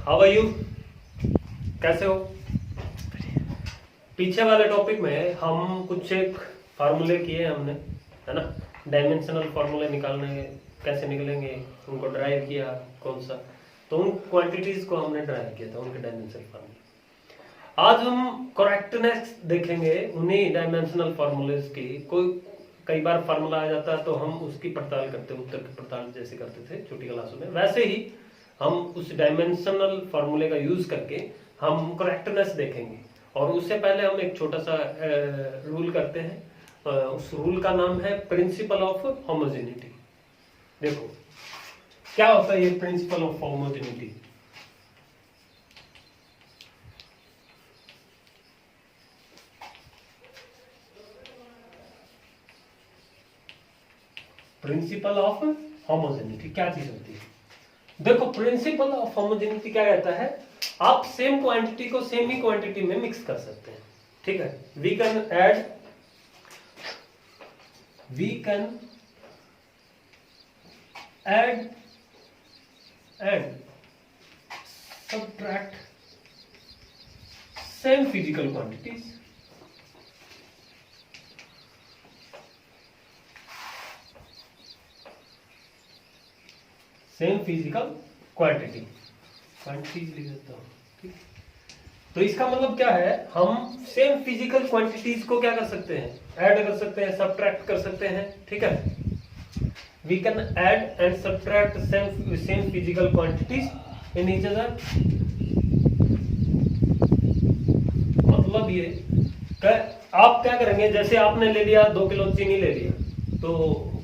How are you, कैसे हो? पीछे वाले टॉपिक में हम कुछ एक फार्मूले किए हमने, है ना। डायमेंशनल फार्मूले निकालने कैसे निकलेंगे उनको ड्राइव किया, कौन सा, तो उन क्वांटिटीज को हमने ड्राइव किया था, उनके डायमेंशनल फार्मूले। आज हम करेक्टनेस देखेंगे उन्हीं डायमेंशनल फार्मूलेज की। कई बार फार्मूला आ जाता है तो हम उसकी पड़ताल करते हैं, उत्तर की पड़ताल जैसे करते थे छोटी क्लासों में, वैसे ही हम उस डायमेंशनल फार्मूले का यूज करके हम करेक्टनेस देखेंगे। और उससे पहले हम एक छोटा सा रूल करते हैं। उस रूल का नाम है प्रिंसिपल ऑफ होमोजेनिटी। देखो क्या होता है ये principle of homogeneity. Principle of homogeneity क्या चीज होती है? देखो प्रिंसिपल ऑफ होमोजेनिटी क्या कहता है, आप सेम क्वांटिटी को सेम ही क्वांटिटी में मिक्स कर सकते हैं। ठीक है, we can add and subtract same physical quantities. Same physical quantities लिख देता हूं। ठीक, तो इसका मतलब क्या है, हम सेम फिजिकल क्वांटिटीज को क्या कर सकते हैं, ऐड कर सकते हैं, सबट्रैक्ट कर सकते हैं। ठीक है, we can add and subtract same physical quantities in each other. मतलब ये आप क्या करेंगे, जैसे आपने ले लिया 2 किलो चीनी ले लिया, तो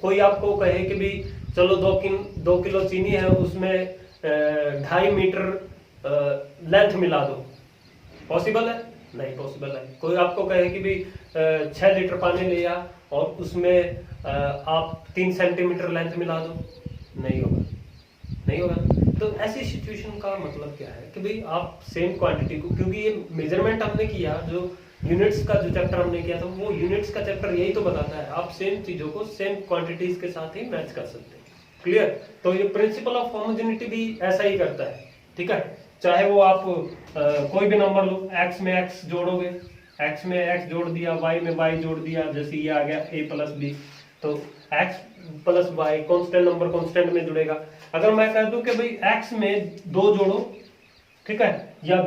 कोई आपको कहे कि भी चलो 2 किलो चीनी है, उसमें 2.5 मीटर लेंथ मिला दो, पॉसिबल है? नहीं पॉसिबल है। कोई आपको कहे कि भी 6 लीटर पानी लिया और उसमें आप 3 सेंटीमीटर लेंथ मिला दो, नहीं होगा, नहीं होगा। तो ऐसी सिचुएशन का मतलब क्या है कि भाई आप सेम क्वांटिटी को, क्योंकि ये मेजरमेंट हमने किया, जो यूनिट्स का जो चैप्टर हमने किया था, वो यूनिट्स का चैप्टर यही तो बताता है, आप सेम चीजों को सेम क्वांटिटीज के साथ ही मैच कर सकते हैं। क्लियर? तो ये प्रिंसिपल ऑफ होमोजेनिटी भी ऐसा ही करता है। ठीक है, चाहे वो आप कोई भी नंबर लो, x में x जोड़ोगे, x में x जोड़ दिया, y में y जोड़ दिया, जैसे ये आ गया a प्लस बी, तो x plus y constant number constant में जुड़ेगा। अगर मैं कह दूं कि भाई x में 2 जोड़ो, ठीक है, या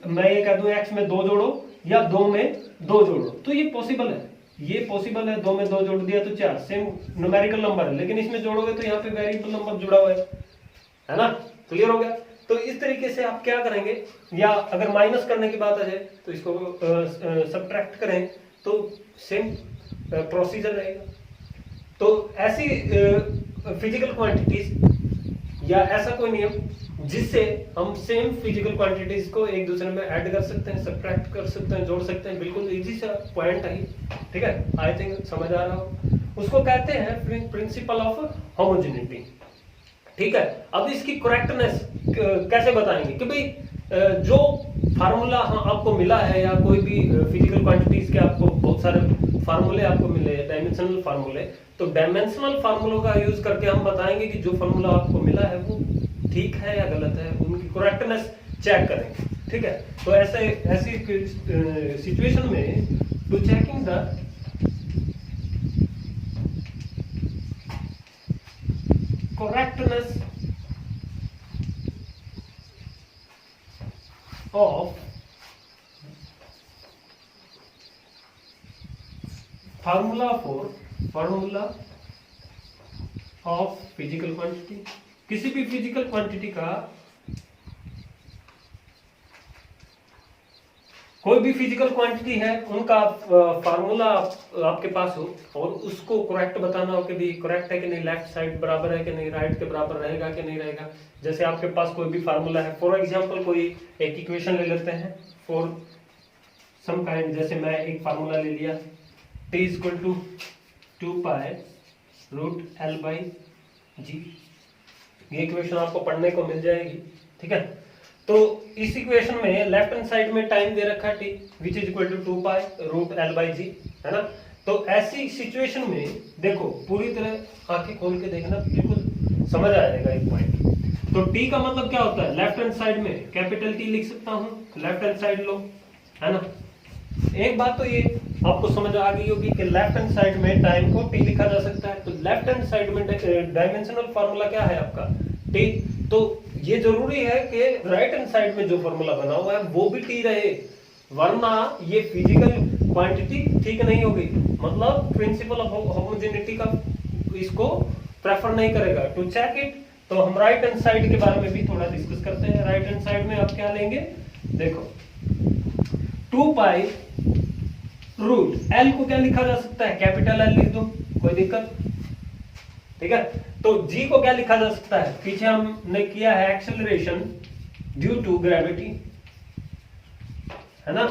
मैं ये कह दूं x में 2 जोड़ो या 2 में 2 जोड़ो, तो ये पॉसिबल है, ये पॉसिबल है। 2 में 2 जोड़ दिया तो 4, सेम न्यूमेरिकल नंबर है, लेकिन इसमें जोड़ोगे तो यहाँ पे वेरिएबल नंबर जुड़ा हुआ है ना। क्लियर हो गया? तो इस तरीके से आप क्या करेंगे, या अगर माइनस करने की बात आ जाए तो इसको सबट्रैक्ट करें तो सेम प्रोसीजर रहेगा। तो ऐसी फिजिकल क्वांटिटीज या ऐसा कोई नियम जिससे हम सेम फिजिकल क्वांटिटीज को एक दूसरे में ऐड कर सकते हैं, सबट्रैक्ट कर सकते हैं, जोड़ सकते हैं, बिल्कुल इजी सा पॉइंट है। ठीक है, आई थिंक समझ आ रहा हो। उसको कहते हैं प्रिंसिपल ऑफ होमोजेनिटी। ठीक है, अब इसकी करेक्टनेस कैसे बताएंगे कि भाई जो फार्मूला आपको मिला है, या कोई भी फिजिकल क्वांटिटीज के आपको बहुत सारे फार्मूले आपको मिले, डायमेंशनल फार्मूले, तो डायमेंशनल फार्मूलों का यूज करके हम बताएंगे कि जो फार्मूला आपको मिला है वो ठीक है या गलत है, उनकी करेक्टनेस चेक करेंगे। ठीक है, तो ऐसी सिचुएशन में to checking the correctness of formula of physical quantity, किसी भी फिजिकल क्वांटिटी का, कोई भी फिजिकल क्वांटिटी है, उनका फार्मूला आपके पास हो और उसको करेक्ट बताना हो कि भी करेक्ट है कि नहीं, लेफ्ट साइड बराबर है कि नहीं, राइट के बराबर रहेगा कि नहीं रहेगा। जैसे आपके पास कोई भी फार्मूला है, फॉर एग्जांपल कोई एक इक्वेशन ले लेते हैं फॉर सम काइंड, जैसे मैं एक फार्मूला ले लिया t = 2 पाई रूट L/g। ये इक्वेशन आपको पढ़ने को मिल जाएगी। ठीक है, तो इस इक्वेशन में लेफ्ट हैंड साइड में टाइम दे रखा है t which is equal to 2 pi root L/g, है ना। तो ऐसी सिचुएशन में देखो, पूरी तरह आंखें खोल के देखना, बिल्कुल समझ आ जाएगा एक पॉइंट। तो टी का मतलब क्या होता है, लेफ्ट हैंड साइड में कैपिटल टी लिख सकता हूं, लेफ्ट हैंड साइड लो, है ना। एक बात तो ये आपको समझ आ गई होगी कि लेफ्ट हैंड साइड में टाइम को टी लिखा जा सकता है। तो लेफ्ट हैंड साइड में डायमेंशनल फार्मूला क्या है आपका, टी। तो ये जरूरी है कि राइट हैंड साइड में जो फार्मूला बना हुआ है वो भी टी रहे, वरना ये फिजिकल क्वांटिटी ठीक नहीं होगी, मतलब प्रिंसिपल ऑफ होमोजेनिटी का इसको प्रेफर नहीं करेगा। टू चेक इट, तो हम राइट हैंड साइड के बारे में भी थोड़ा डिस्कस करते हैं। राइट हैंड साइड में आप क्या लेंगे, देखो 2 पाई रूट एल को क्या लिखा जा सकता है, कैपिटल एल लिख दो, कोई दिक्कत, ठीक है। तो जी को क्या लिखा जा सकता है, पीछे हमने किया है एक्सेलरेशन ड्यू टू ग्रेविटी, है ना।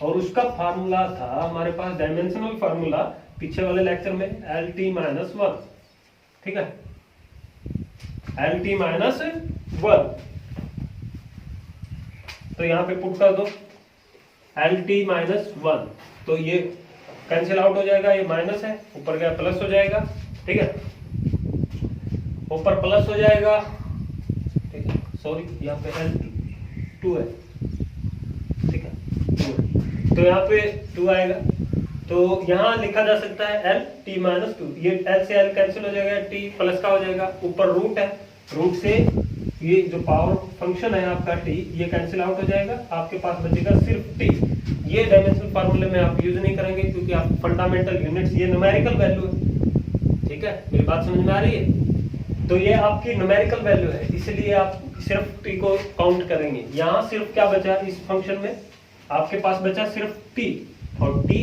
और उसका फार्मूला था हमारे पास डायमेंशनल फार्मूला पीछे वाले लेक्चर में, एल टी माइनस 1, ठीक है, एल टी माइनस 1। तो यहां पे पुट कर दो एल टी माइनस 1, तो ये कैंसिल आउट हो जाएगा, ये माइनस है, ऊपर क्या प्लस हो जाएगा, ठीक है, ऊपर प्लस हो जाएगा, ठीक है, सॉरी यहाँ पे एल 2 है, ठीक है, 2 है, तो यहाँ पे 2 आएगा। तो यहाँ लिखा जा सकता है एल टी माइनस 2, ये एल से एल कैंसिल हो जाएगा, टी प्लस का हो जाएगा, ऊपर रूट है, रूट से ये जो पावर फंक्शन है आपका टी, ये कैंसिल आउट हो जाएगा, आपके पास बचेगा सिर्फ टी। ये डायमेंशनल फार्मूले में आप यूज नहीं करेंगे क्योंकि आप फंडामेंटल यूनिट्स, ये न्यूमेरिकल वैल्यू है, ठीक है, मेरी बात समझ में आ रही है। तो ये आपकी न्यूमेरिकल वैल्यू है, इसलिए आप सिर्फ टी को काउंट करेंगे। यहाँ सिर्फ क्या बचा इस फंक्शन में, आपके पास बचा सिर्फ टी, और टी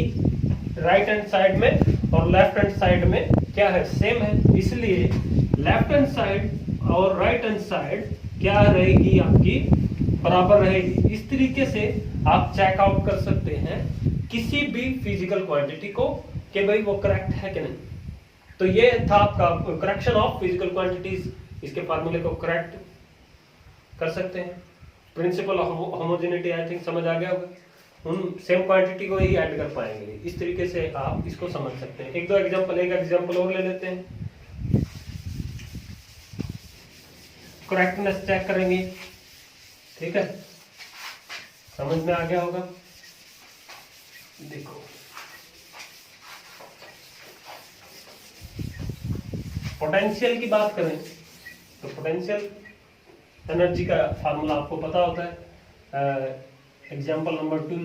राइट हैंड साइड में और लेफ्ट हैंड साइड में क्या है, सेम है, इसलिए लेफ्ट हैंड साइड और राइट हैंड साइड क्या रहेगी आपकी, बराबर रहेगी। इस तरीके से आप चेक आउट कर सकते हैं किसी भी फिजिकल क्वांटिटी को कि भाई वो करेक्ट है कि नहीं। तो ये था आपका करेक्शन ऑफ फिजिकल क्वांटिटीज, इसके फार्मूले को करेक्ट कर सकते हैं। Principle of homogeneity I think समझ आ गया होगा, उन सेम क्वांटिटी को ही ऐड कर पाएंगे, इस तरीके से आप इसको समझ सकते हैं। एक दो एग्जांपल, एक एग्जांपल और ले लेते हैं, करेक्टनेस चेक करेंगे, ठीक है, समझ में आ गया होगा। देखो पोटेंशियल की बात करें तो पोटेंशियल एनर्जी का फार्मूला आपको पता होता है, एग्जाम्पल नंबर 2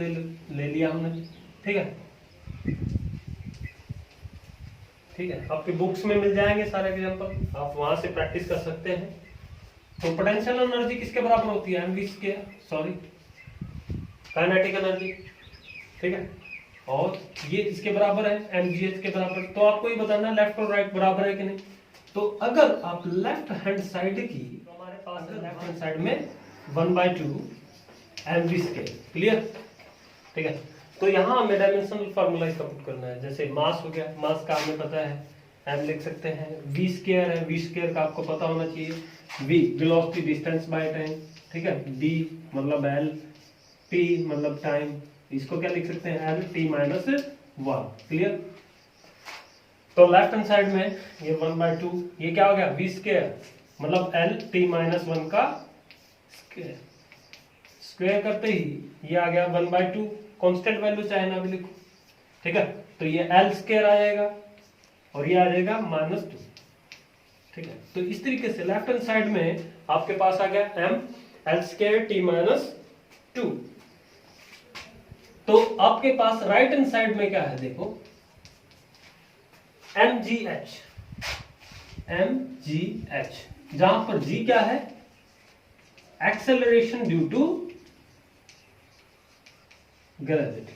ले लिया हमने, ठीक है, ठीक है, आपकी बुक्स में मिल जाएंगे सारे एग्जाम्पल, आप वहां से प्रैक्टिस कर सकते हैं। तो पोटेंशियल एनर्जी किसके बराबर होती है, mv square, sorry kinetic energy, ठीक है, और ये इसके बराबर है एमजीएच के बराबर। तो आपको ये बताना लेफ्ट और राइट बराबर है कि नहीं। तो अगर आप लेफ्ट हैंड साइड की, तो हमारे पास लेफ्ट हैंड साइड में 1/2 एमवी स्क्वायर, क्लियर, ठीक है। तो यहाँ हमें डायमेंशनल फार्मूला इसका पुट करना है, जैसे मास हो गया, मास का हमें पता है, एम लिख सकते हैं, वी स्क्वायर है, वी स्क्वायर का आपको पता होना चाहिए, v velocity distance by time, ठीक है, डी मतलब एल, टी मतलब टाइम, इसको क्या लिख सकते हैं, एल टी माइनस 1, क्लियर। तो लेफ्ट हैंड साइड में ये 1/2, ये क्या हो गया, वी स्क्वायर मतलब एल टी माइनस 1 का स्क्वायर, स्क्वायर करते ही ये आ गया 1/2, कांस्टेंट वैल्यू चाहे ना भी लिखो, ठीक है। तो ये एल स्क्वायर आ जाएगा और ये आ जाएगा -2, ठीक है। तो इस तरीके से लेफ्ट हैंड साइड में आपके पास आ गया एम एल स्क्वायर टी -2। तो आपके पास राइट हैंड साइड में क्या है, देखो mgh, mgh, जहां पर g क्या है, acceleration due to gravity,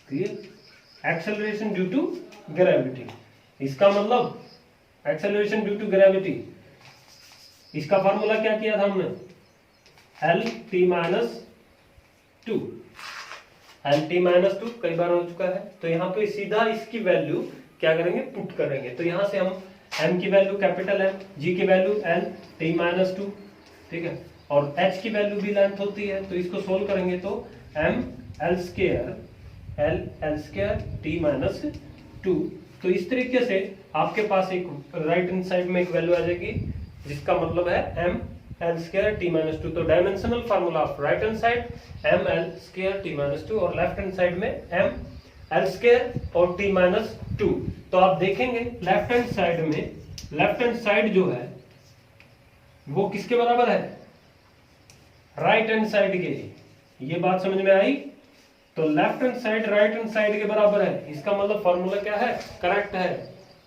clear, acceleration due to gravity, इसका मतलब एक्सेलरेशन ड्यू टू ग्रेविटी, इसका फॉर्मूला क्या किया था हमने, एल टी -2, एल टी -2 कई बार हो चुका है। तो यहाँ पे सीधा इसकी वैल्यू क्या करेंगे, पुट करेंगे। तो यहाँ से हम m की वैल्यू कैपिटल M, g की वैल्यू l t -2, ठीक है, और h की वैल्यू भी लेंथ होती है, तो इसको सोल्व करेंगे तो m l स्क्वायर t -2। तो इस तरीके से आपके पास एक राइट हैंड साइड में एक वैल्यू आ जाएगी जिसका मतलब है m l square t minus 2। तो dimensional formula of right hand side m l square t minus 2 और लेफ्ट हैंड साइड में m l स्क्वायर और t माइनस 2। तो आप देखेंगे लेफ्ट हैंड साइड में, लेफ्ट हैंड साइड जो है वो किसके बराबर है, राइट हैंड साइड के। ये बात समझ में आई। तो left hand side right hand side के बराबर है, इसका मतलब फॉर्मूला क्या है, करेक्ट है।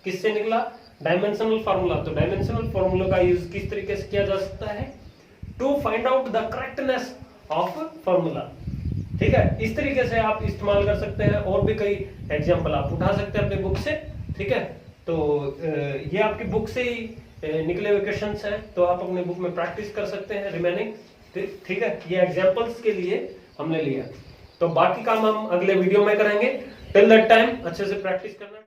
किससे निकला, डायमेंशनल फार्मूला। तो डायमेंशनल फार्मूला का यूज किस तरीके से किया जा सकता है, to find out the correctness of formula. ठीक है, इस तरीके से आप इस्तेमाल कर सकते हैं। और भी कई एग्जांपल आप उठा सकते हैं अपने बुक से। ठीक है, तो ये आपकी बुक से ही निकले हुए क्वेश्चंस हैं, तो आप अपने बुक में प्रैक्टिस कर सकते हैं रिमेनिंग। ठीक है, ये एग्जांपल्स के लिए हमने लिया। तो बाकी काम हम अगले वीडियो में करेंगे। टिल दैट टाइम अच्छे से प्रैक्टिस करना।